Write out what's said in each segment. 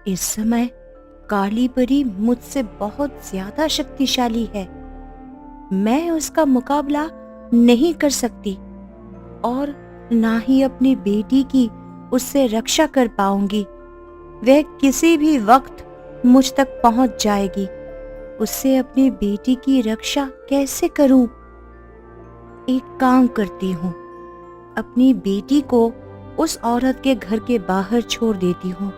इस समय काली परी मुझसे बहुत ज्यादा शक्तिशाली है। मैं उसका मुकाबला नहीं कर सकती और ना ही अपनी बेटी की उससे रक्षा कर पाऊंगी। वह किसी भी वक्त मुझ तक पहुंच जाएगी। उससे अपनी बेटी की रक्षा कैसे करूं? एक काम करती हूँ, अपनी बेटी को उस औरत के घर के बाहर छोड़ देती हूँ।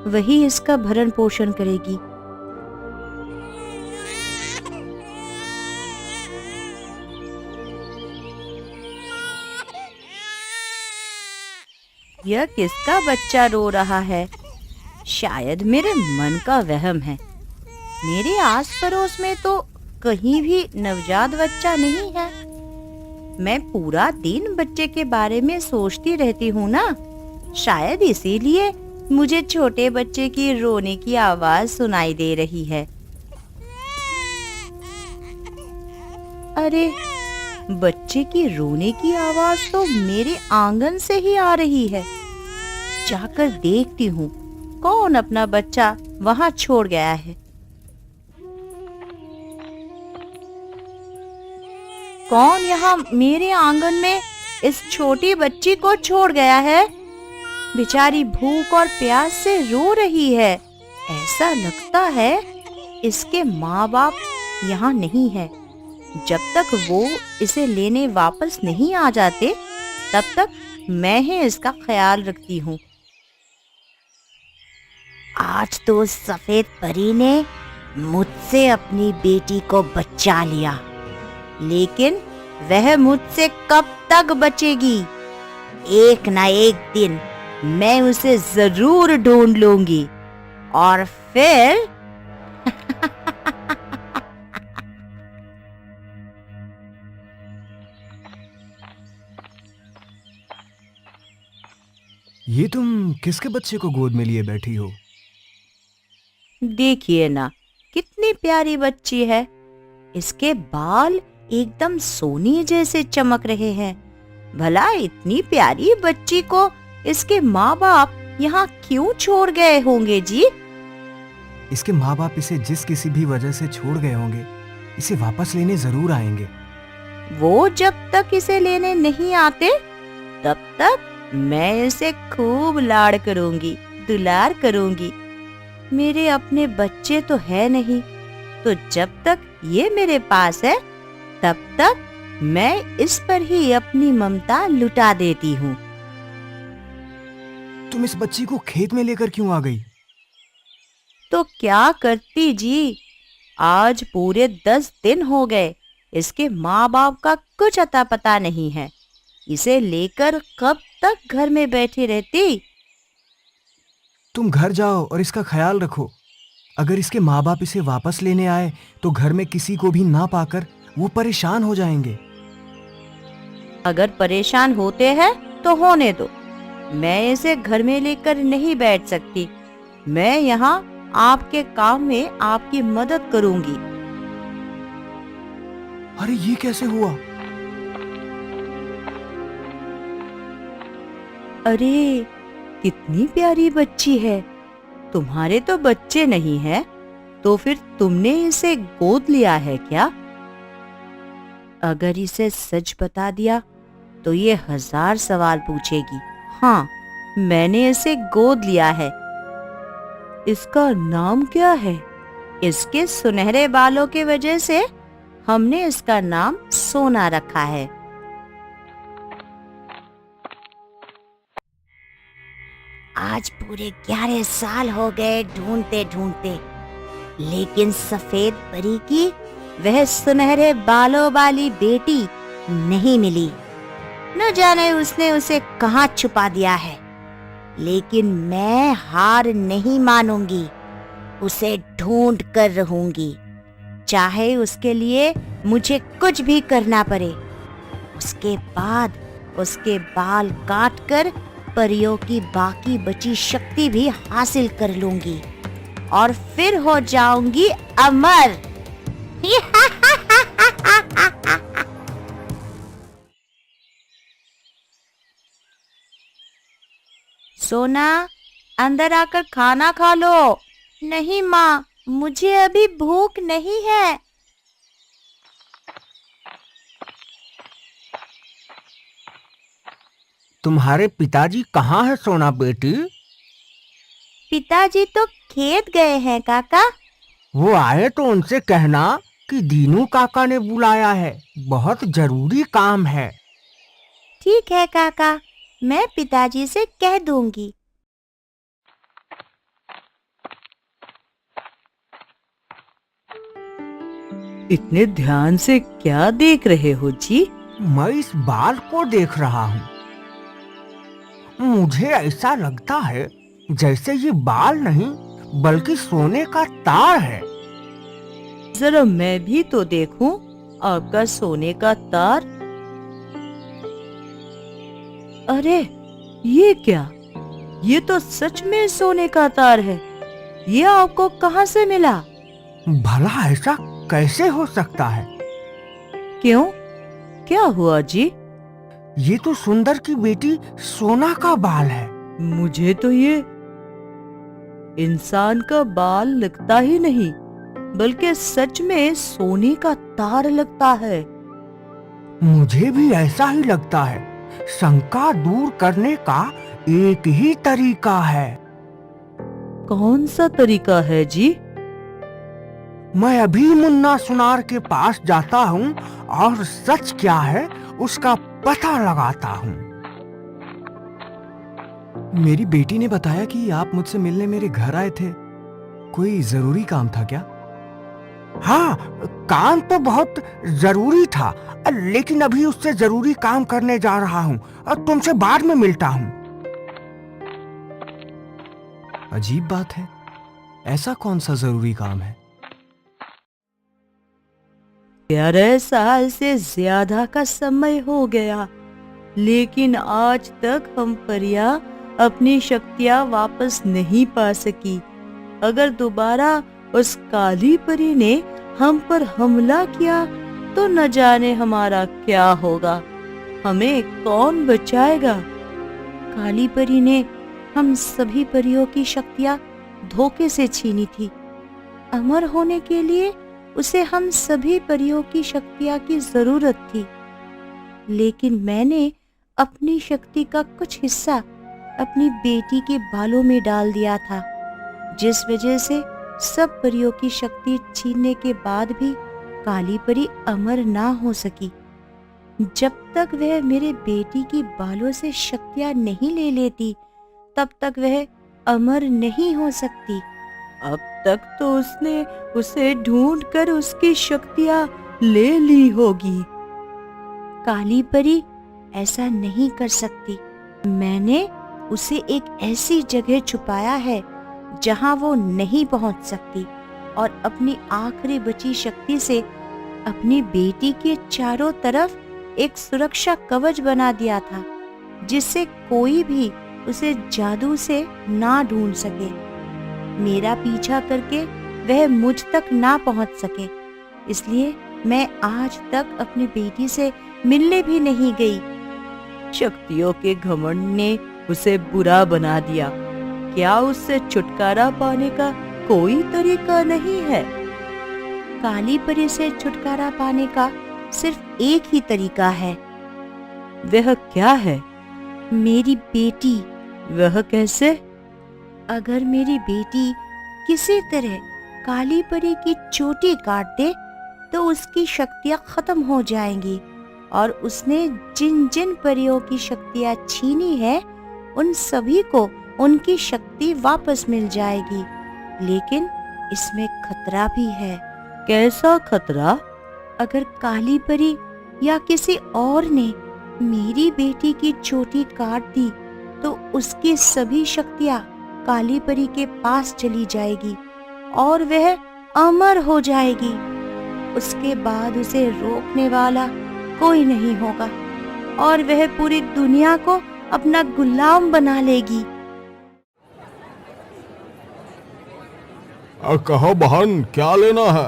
वही इसका भरण पोषण करेगी। यह किसका बच्चा रो रहा है? शायद मेरे मन का वहम है। मेरे आस पड़ोस में तो कहीं भी नवजात बच्चा नहीं है। मैं पूरा दिन बच्चे के बारे में सोचती रहती हूँ ना, शायद इसीलिए मुझे छोटे बच्चे की रोने की आवाज सुनाई दे रही है। अरे, बच्चे की रोने की आवाज तो मेरे आंगन से ही आ रही है। जाकर देखती हूँ कौन अपना बच्चा वहां छोड़ गया है। कौन यहाँ मेरे आंगन में इस छोटी बच्ची को छोड़ गया है? बेचारी भूख और प्यास से रो रही है। ऐसा लगता है इसके माँ बाप यहाँ नहीं है। जब तक वो इसे लेने वापस नहीं आ जाते, तब तक मैं ही इसका ख्याल रखती हूँ। आज तो सफेद परी ने मुझसे अपनी बेटी को बचा लिया, लेकिन वह मुझसे कब तक बचेगी? एक ना एक दिन मैं उसे जरूर ढूंढ लूंगी और फिर ये तुम किसके बच्चे को गोद में लिए बैठी हो? देखिए ना, कितनी प्यारी बच्ची है। इसके बाल एकदम सोने जैसे चमक रहे हैं। भला इतनी प्यारी बच्ची को इसके माँ बाप यहाँ क्यों छोड़ गए होंगे जी? इसके माँ बाप इसे जिस किसी भी वजह से छोड़ गए होंगे, इसे वापस लेने जरूर आएंगे। वो जब तक इसे लेने नहीं आते, तब तक मैं इसे खूब लाड़ करूंगी, दुलार करूंगी। मेरे अपने बच्चे तो है नहीं, तो जब तक ये मेरे पास है, तब तक मैं इस पर ही अपनी ममता लुटा देती हूँ। तुम इस बच्ची को खेत में लेकर क्यों आ गई? तो क्या करती जी? आज पूरे 10 दिन हो गए, इसके माँ बाप का कुछ अता पता नहीं है। इसे लेकर कब तक घर में बैठी रहती? तुम घर जाओ और इसका ख्याल रखो। अगर इसके माँ बाप इसे वापस लेने आए तो घर में किसी को भी ना पाकर वो परेशान हो जाएंगे। अगर परेशान होते हैं तो होने दो। मैं इसे घर में लेकर नहीं बैठ सकती। मैं यहाँ आपके काम में आपकी मदद करूंगी। अरे ये कैसे हुआ? अरे, कितनी प्यारी बच्ची है। तुम्हारे तो बच्चे नहीं है, तो फिर तुमने इसे गोद लिया है क्या? अगर इसे सच बता दिया तो ये 1000 सवाल पूछेगी। हाँ, मैंने इसे गोद लिया है। इसका नाम क्या है? इसके सुनहरे बालों की वजह से हमने इसका नाम सोना रखा है। आज पूरे 11 साल हो गए ढूंढते ढूंढते, लेकिन सफेद परी की वह सुनहरे बालों वाली बेटी नहीं मिली। न जाने उसने उसे कहाँ छुपा दिया है। लेकिन मैं हार नहीं मानूंगी, उसे ढूंढ कर रहूंगी, चाहे उसके लिए मुझे कुछ भी करना पड़े। उसके बाद उसके बाल काटकर परियों की बाकी बची शक्ति भी हासिल कर लूंगी और फिर हो जाऊंगी अमर। सोना, अंदर आकर खाना खा लो। नहीं माँ, मुझे अभी भूख नहीं है। तुम्हारे पिताजी कहाँ है सोना बेटी? पिताजी तो खेत गए हैं काका। वो आए तो उनसे कहना कि दीनू काका ने बुलाया है, बहुत जरूरी काम है। ठीक है काका, मैं पिताजी से कह दूंगी। इतने ध्यान से क्या देख रहे हो जी? मैं इस बाल को देख रहा हूँ। मुझे ऐसा लगता है जैसे ये बाल नहीं बल्कि सोने का तार है। जरा मैं भी तो देखूं आपका सोने का तार। अरे ये क्या? ये तो सच में सोने का तार है। ये आपको कहाँ से मिला? भला ऐसा कैसे हो सकता है? क्यों, क्या हुआ जी? ये तो सुंदर की बेटी सोना का बाल है। मुझे तो ये इंसान का बाल लगता ही नहीं, बल्कि सच में सोने का तार लगता है। मुझे भी ऐसा ही लगता है। शंका दूर करने का एक ही तरीका है। कौन सा तरीका है जी? मैं अभी मुन्ना सुनार के पास जाता हूँ और सच क्या है उसका पता लगाता हूँ। मेरी बेटी ने बताया कि आप मुझसे मिलने मेरे घर आए थे। कोई जरूरी काम था क्या? हाँ, काम तो बहुत जरूरी था, लेकिन अभी उससे जरूरी काम करने जा रहा हूँ और तुमसे बाद में मिलता हूँ। अजीब बात है, ऐसा कौन सा जरूरी काम है? 11 साल से ज्यादा का समय हो गया, लेकिन आज तक हम परियां अपनी शक्तियां वापस नहीं पा सकी। अगर दोबारा उस काली परी ने हम पर हमला किया तो न जाने हमारा क्या होगा। हमें कौन बचाएगा? काली परी ने हम सभी परियों की शक्तियां धोखे से छीनी थी। अमर होने के लिए उसे हम सभी परियों की शक्तियां की जरूरत थी, लेकिन मैंने अपनी शक्ति का कुछ हिस्सा अपनी बेटी के बालों में डाल दिया था, जिस वजह से सब परियों की शक्ति छीनने के बाद भी काली परी अमर ना हो सकी। जब तक वह मेरे बेटी की बालों से शक्तियां नहीं ले लेती, तब तक वह अमर नहीं हो सकती। अब तक तो उसने उसे ढूंढकर उसकी शक्तियां ले ली होगी। काली परी ऐसा नहीं कर सकती। मैंने उसे एक ऐसी जगह छुपाया है जहां वो नहीं पहुंच सकती, और अपनी आखिरी बची शक्ति से अपनी बेटी के चारों तरफ एक सुरक्षा कवच बना दिया था, जिससे कोई भी उसे जादू से ना ढूंढ सके, मेरा पीछा करके वह मुझ तक ना पहुंच सके। इसलिए मैं आज तक अपनी बेटी से मिलने भी नहीं गई। शक्तियों के घमंड ने उसे बुरा बना दिया। क्या उससे छुटकारा पाने का कोई तरीका नहीं है? काली परी से छुटकारा पाने का सिर्फ एक ही तरीका है। वह क्या है? मेरी बेटी। वह कैसे? अगर मेरी बेटी किसी तरह काली परी की चोटी काट दे तो उसकी शक्तियां खत्म हो जाएंगी, और उसने जिन जिन परियों की शक्तियां छीनी है उन सभी को उनकी शक्ति वापस मिल जाएगी। लेकिन इसमें खतरा भी है। कैसा खतरा? अगर काली परी या किसी और ने मेरी बेटी की चोटी काट दी तो उसकी सभी शक्तियां काली परी के पास चली जाएगी और वह अमर हो जाएगी। उसके बाद उसे रोकने वाला कोई नहीं होगा और वह पूरी दुनिया को अपना गुलाम बना लेगी। कहो बहन, क्या लेना है?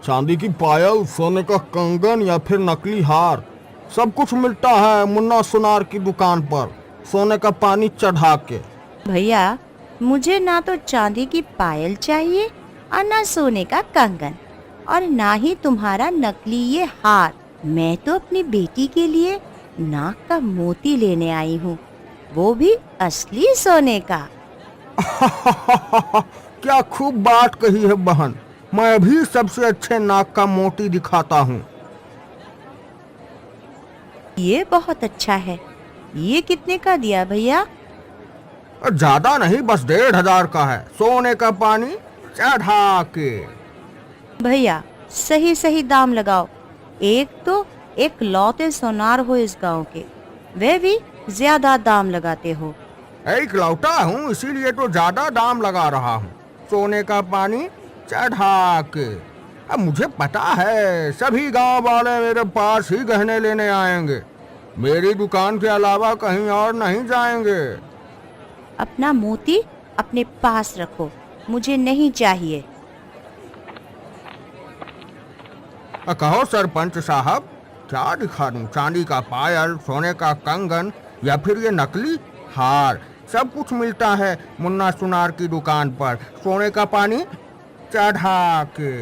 चांदी की पायल, सोने का कंगन या फिर नकली हार? सब कुछ मिलता है मुन्ना सुनार की दुकान पर, सोने का पानी चढ़ा के। भैया, मुझे ना तो चांदी की पायल चाहिए और ना सोने का कंगन और ना ही तुम्हारा नकली ये हार। मैं तो अपनी बेटी के लिए नाक का मोती लेने आई हूँ, वो भी असली सोने का। क्या खूब बात कही है बहन, मैं भी सबसे अच्छे नाक का मोती दिखाता हूँ। ये बहुत अच्छा है। ये कितने का दिया भैया? ज्यादा नहीं, बस 1500 का है, सोने का पानी चढ़ा के। भैया सही सही दाम लगाओ। एक तो एक लौते सोनार हो इस गांव के, वे भी ज्यादा दाम लगाते हो। एक लौटा हूँ इसीलिए तो ज्यादा दाम लगा रहा हूँ। सोने का पानी चढ़ा के। अब मुझे पता है सभी गांव वाले मेरे पास ही गहने लेने आएंगे, मेरी दुकान के अलावा कहीं और नहीं जाएंगे। अपना मोती अपने पास रखो, मुझे नहीं चाहिए। कहो सरपंच साहब, क्या दिखा दूं? चांदी का पायल, सोने का कंगन या फिर ये नकली हार? सब कुछ मिलता है मुन्ना सुनार की दुकान पर, सोने का पानी चढ़ा के।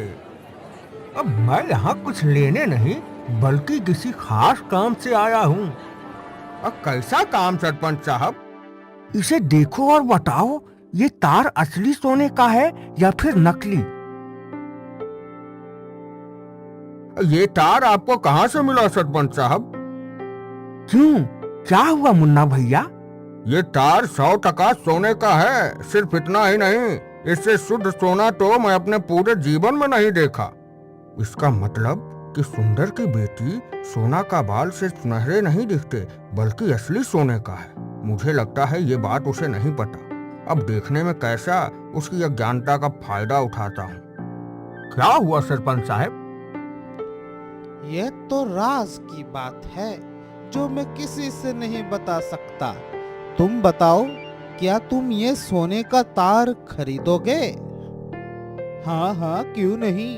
अब मैं यहाँ कुछ लेने नहीं बल्कि किसी खास काम से आया हूँ। अब कैसा काम सरपंच साहब? इसे देखो और बताओ, ये तार असली सोने का है या फिर नकली? ये तार आपको कहाँ से मिला सरपंच साहब? क्यों, क्या हुआ मुन्ना भैया? ये तार 100% सोने का है। सिर्फ इतना ही नहीं, इससे शुद्ध सोना तो मैं अपने पूरे जीवन में नहीं देखा। इसका मतलब कि सुंदर की बेटी सोना का बाल से सुनहरे नहीं दिखते बल्कि असली सोने का है। मुझे लगता है ये बात उसे नहीं पता। अब देखने में कैसा उसकी अज्ञानता का फायदा उठाता हूँ। क्या हुआ सरपंच साहब? यह तो राज की बात है जो मैं किसी से नहीं बता सकता। तुम बताओ, क्या तुम ये सोने का तार खरीदोगे? हाँ हाँ, क्यों नहीं।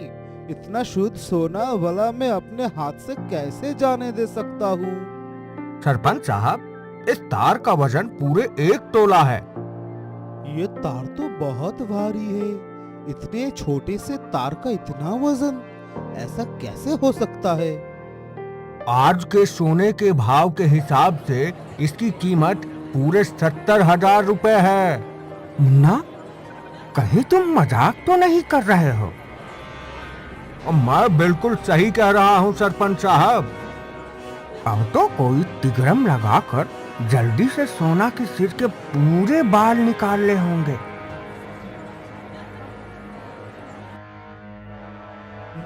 इतना शुद्ध सोना भला मैं अपने हाथ से कैसे जाने दे सकता हूँ? सरपंच साहब, इस तार का वजन पूरे 1 तोला है। ये तार तो बहुत भारी है। इतने छोटे से तार का इतना वजन, ऐसा कैसे हो सकता है? आज के सोने के भाव के हिसाब से इसकी कीमत पूरे 70,000 रुपए है। मुन्ना, कहीं तुम मजाक तो नहीं कर रहे हो? मैं बिल्कुल सही कह रहा हूँ सरपंच साहब। अब तो कोई तिगरम लगाकर जल्दी से सोना के सिर के पूरे बाल निकालने होंगे।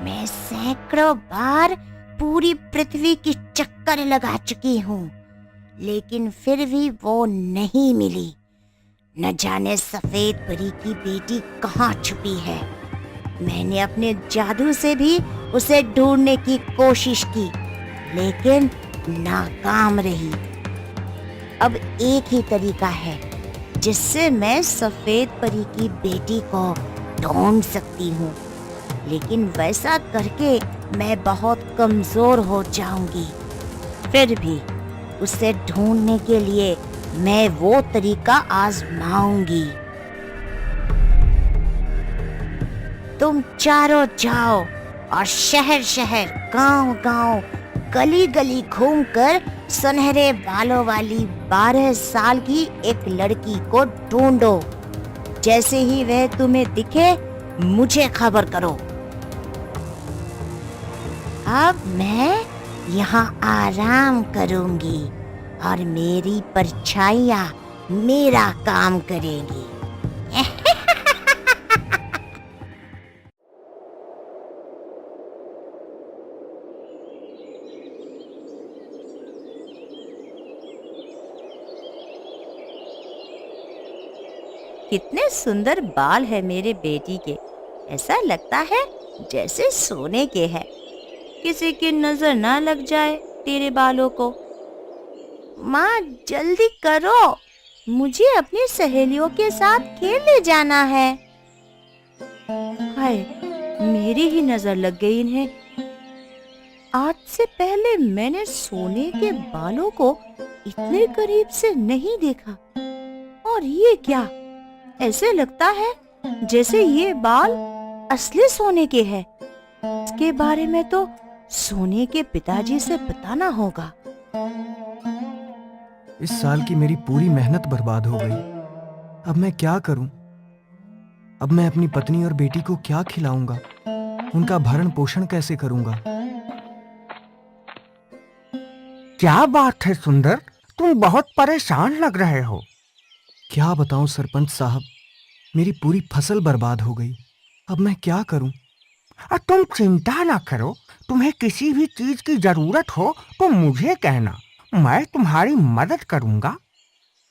मैं सैकड़ों बार पूरी पृथ्वी की चक्कर लगा चुकी हूँ, लेकिन फिर भी वो नहीं मिली। न जाने सफेद परी की बेटी कहाँ छुपी है। मैंने अपने जादू से भी उसे ढूंढने की कोशिश की, लेकिन नाकाम रही। अब एक ही तरीका है जिससे मैं सफेद परी की बेटी को ढूंढ सकती हूँ, लेकिन वैसा करके मैं बहुत कमजोर हो जाऊंगी। फिर भी उसे ढूंढने के लिए मैं वो तरीका आजमाऊंगी। तुम चारों जाओ और शहर शहर, गांव गांव, गली गली घूमकर सुनहरे बालों वाली 12 साल की एक लड़की को ढूंढो। जैसे ही वह तुम्हें दिखे मुझे खबर करो। अब मैं यहाँ आराम करूंगी और मेरी परछाइयाँ मेरा काम करेंगी। कितने सुंदर बाल है मेरे बेटी के। ऐसा लगता है जैसे सोने के हैं। किसी की नजर ना लग जाए तेरे बालों को। माँ जल्दी करो, मुझे अपनी सहेलियों के साथ खेलने जाना है। हाय, मेरी ही नजर लग गई इन्हें। आज से पहले मैंने सोने के बालों को इतने करीब से नहीं देखा। और ये क्या, ऐसे लगता है जैसे ये बाल असली सोने के हैं। इसके बारे में तो सोने के पिताजी से बताना होगा। इस साल की मेरी पूरी मेहनत बर्बाद हो गई। अब मैं क्या करूं? अब मैं अपनी पत्नी और बेटी को क्या खिलाऊंगा? उनका भरण पोषण कैसे करूंगा? क्या बात है सुंदर, तुम बहुत परेशान लग रहे हो। क्या बताऊं सरपंच साहब, मेरी पूरी फसल बर्बाद हो गई। अब मैं क्या करूं? तुम चिंता ना करो, तुम्हें किसी भी चीज की जरूरत हो तो मुझे कहना, मैं तुम्हारी मदद करूंगा।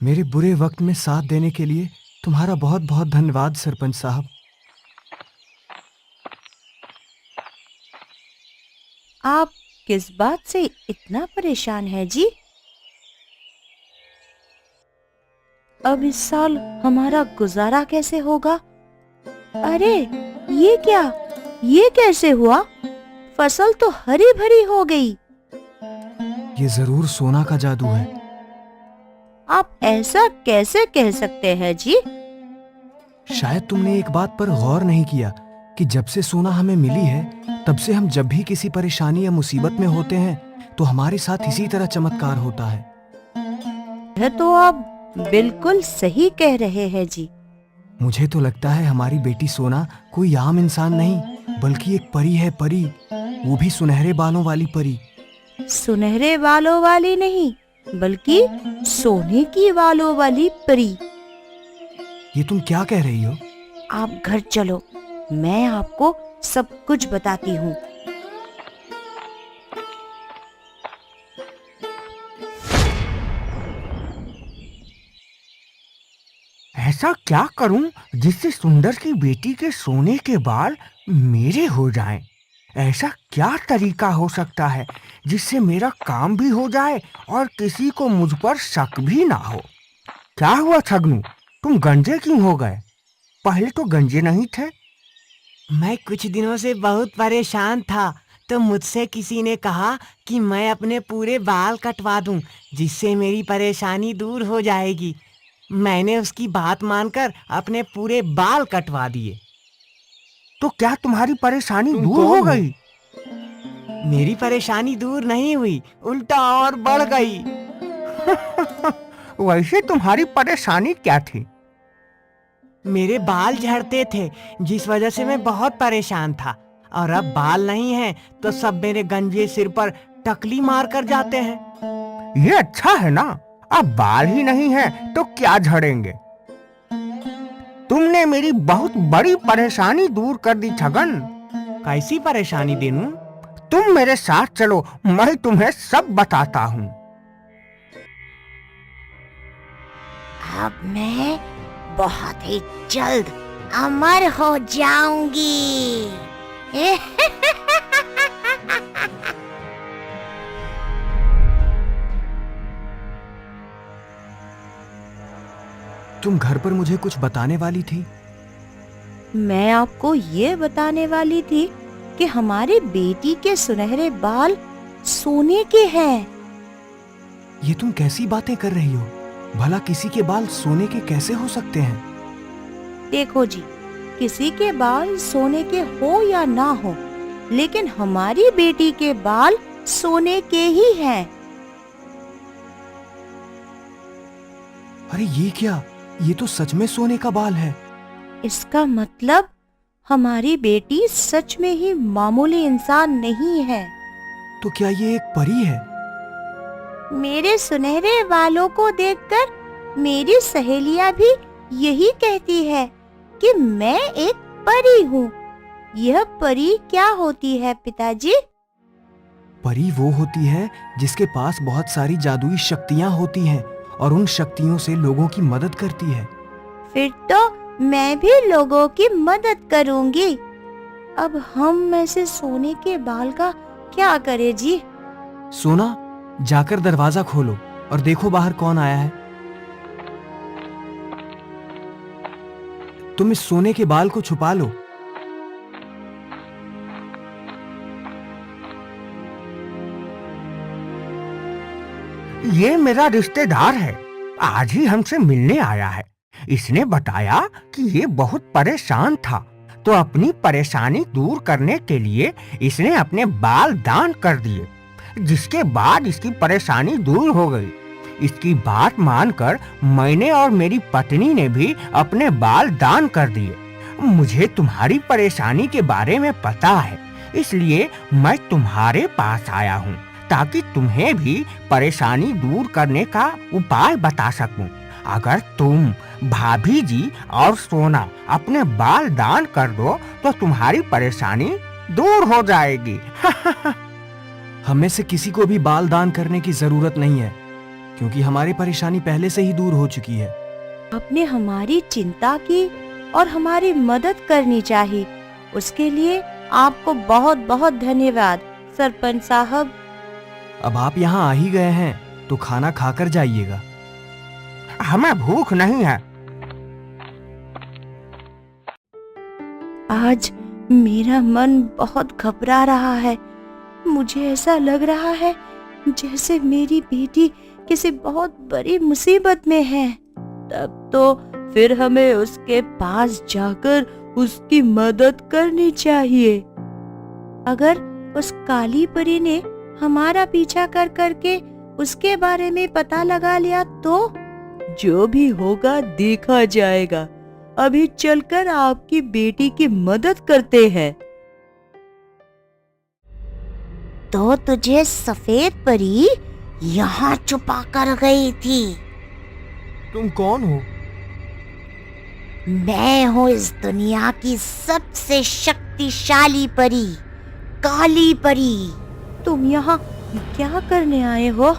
मेरे बुरे वक्त में साथ देने के लिए तुम्हारा बहुत बहुत धन्यवाद सरपंच साहब। आप किस बात से इतना परेशान है जी? अब इस साल हमारा गुजारा कैसे होगा? अरे ये क्या, ये कैसे हुआ? फसल तो हरी भरी हो गई। ये जरूर सोना का जादू है। आप ऐसा कैसे कह सकते हैं जी? शायद तुमने एक बात पर गौर नहीं किया कि जब से सोना हमें मिली है, तब से हम जब भी किसी परेशानी या मुसीबत में होते हैं तो हमारे साथ इसी तरह चमत्कार होता है। यह तो आप बिल्कुल सही कह रहे हैं जी। मुझे तो लगता है हमारी बेटी सोना कोई आम इंसान नहीं, बल्कि एक परी है, परी। वो भी सुनहरे बालों वाली परी। सुनहरे बालों वाली नहीं, बल्कि सोने की बालों वाली परी। ये तुम क्या कह रही हो? आप घर चलो, मैं आपको सब कुछ बताती हूँ। ऐसा क्या करूं जिससे सुंदर की बेटी के सोने के बाल मेरे हो जाएं? ऐसा क्या तरीका हो सकता है जिससे मेरा काम भी हो जाए और किसी को मुझ पर शक भी ना हो? क्या हुआ छगनू, तुम गंजे क्यों हो गए? पहले तो गंजे नहीं थे। मैं कुछ दिनों से बहुत परेशान था, तो मुझसे किसी ने कहा कि मैं अपने पूरे बाल कटवा दूं, जिससे मेरी परेशानी दूर हो जाएगी। मैंने उसकी बात मानकर अपने पूरे बाल कटवा दिए। तो क्या तुम्हारी परेशानी तुम दूर हो कौन हो? गई? मेरी परेशानी दूर नहीं हुई, उल्टा और बढ़ गई। वैसे तुम्हारी परेशानी क्या थी? मेरे बाल झड़ते थे, जिस वजह से मैं बहुत परेशान था। और अब बाल नहीं हैं, तो सब मेरे गंजे सिर पर टकली मार कर जाते हैं। ये अच्छा है ना, अब बाल ही नहीं है तो क्या झड़ेंगे। तुमने मेरी बहुत बड़ी परेशानी दूर कर दी छगन। कैसी परेशानी देनू? तुम मेरे साथ चलो, मैं तुम्हें सब बताता हूँ। अब मैं बहुत ही जल्द अमर हो जाऊंगी। तुम घर पर मुझे कुछ बताने वाली थी? मैं आपको ये बताने वाली थी कि हमारी बेटी के सुनहरे बाल सोने के हैं। ये तुम कैसी बातें कर रही हो? भला किसी के बाल सोने के कैसे हो सकते हैं? देखो जी, किसी के बाल सोने के हो या ना हो, लेकिन हमारी बेटी के बाल सोने के ही हैं। अरे ये क्या, ये तो सच में सोने का बाल है। इसका मतलब हमारी बेटी सच में ही मामूली इंसान नहीं है। तो क्या ये एक परी है? मेरे सुनहरे बालों को देखकर मेरी सहेलियां भी यही कहती है कि मैं एक परी हूँ। यह परी क्या होती है पिताजी? परी वो होती है जिसके पास बहुत सारी जादुई शक्तियां होती हैं और उन शक्तियों से लोगों की मदद करती है। फिर तो मैं भी लोगों की मदद करूंगी। अब हम ऐसे सोने के बाल का क्या करें जी? सोना, जाकर दरवाजा खोलो और देखो बाहर कौन आया है। तुम इस सोने के बाल को छुपा लो। ये मेरा रिश्तेदार है, आज ही हमसे मिलने आया है। इसने बताया कि ये बहुत परेशान था, तो अपनी परेशानी दूर करने के लिए इसने अपने बाल दान कर दिए, जिसके बाद इसकी परेशानी दूर हो गई। इसकी बात मानकर मैंने और मेरी पत्नी ने भी अपने बाल दान कर दिए। मुझे तुम्हारी परेशानी के बारे में पता है, इसलिए मैं तुम्हारे पास आया हूँ ताकि तुम्हें भी परेशानी दूर करने का उपाय बता सकूं। अगर तुम, भाभी जी और सोना अपने बाल दान कर दो तो तुम्हारी परेशानी दूर हो जाएगी। हमें से किसी को भी बाल दान करने की जरूरत नहीं है, क्योंकि हमारी परेशानी पहले से ही दूर हो चुकी है। आपने हमारी चिंता की और हमारी मदद करनी चाहिए। उसके लिए आपको बहुत बहुत धन्यवाद सरपंच साहब। अब आप यहाँ आ ही गए हैं तो खाना खाकर जाइएगा। हमें भूख नहीं है। आज मेरा मन बहुत घबरा रहा है। मुझे ऐसा लग रहा है जैसे मेरी बेटी किसी बहुत बड़ी मुसीबत में है। तब तो फिर हमें उसके पास जाकर उसकी मदद करनी चाहिए। अगर उस काली परी ने हमारा पीछा कर करके उसके बारे में पता लगा लिया तो जो भी होगा देखा जाएगा। अभी चलकर आपकी बेटी की मदद करते हैं। तो तुझे सफेद परी यहाँ छुपा कर गई थी। तुम कौन हो? मैं हूँ इस दुनिया की सबसे शक्तिशाली परी, काली परी। तुम यहाँ क्या करने आए हो?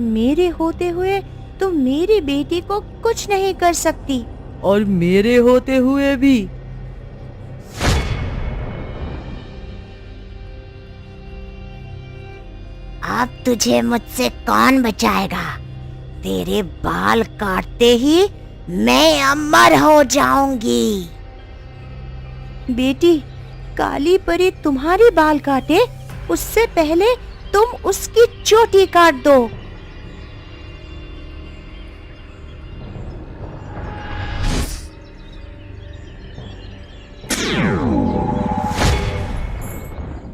मेरे होते हुए तुम मेरी बेटी को कुछ नहीं कर सकती, और मेरे होते हुए भी। अब तुझे मुझसे कौन बचाएगा? तेरे बाल काटते ही मैं अमर हो जाऊंगी। बेटी, काली परी तुम्हारी बाल काटे उससे पहले तुम उसकी चोटी काट दो।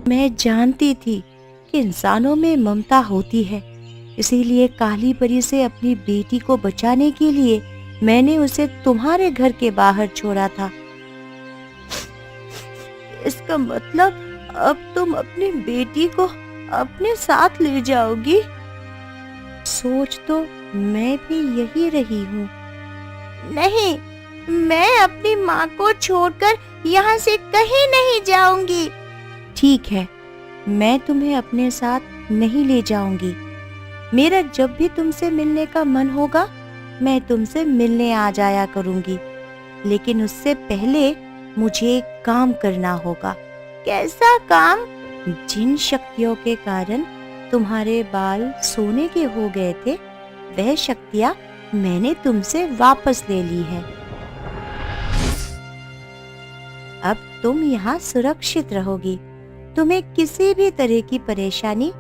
मैं जानती थी कि इंसानों में ममता होती है, इसीलिए काली परी से अपनी बेटी को बचाने के लिए मैंने उसे तुम्हारे घर के बाहर छोड़ा था। इसका मतलब अब तुम अपनी बेटी को अपने साथ ले जाओगी? सोच तो मैं भी यही रही हूँ। नहीं, मैं अपनी माँ को छोड़कर यहाँ से कहीं नहीं जाऊंगी। ठीक है, मैं तुम्हें अपने साथ नहीं ले जाऊंगी। मेरा जब भी तुमसे मिलने का मन होगा मैं तुमसे मिलने आ जाया करूंगी, लेकिन उससे पहले मुझे एक काम करना होगा। कैसा काम? जिन शक्तियों के कारण तुम्हारे बाल सोने के हो गए थे, वह शक्तियां मैंने तुमसे वापस ले ली है। अब तुम यहाँ सुरक्षित रहोगी। तुम्हें किसी भी तरह की परेशानी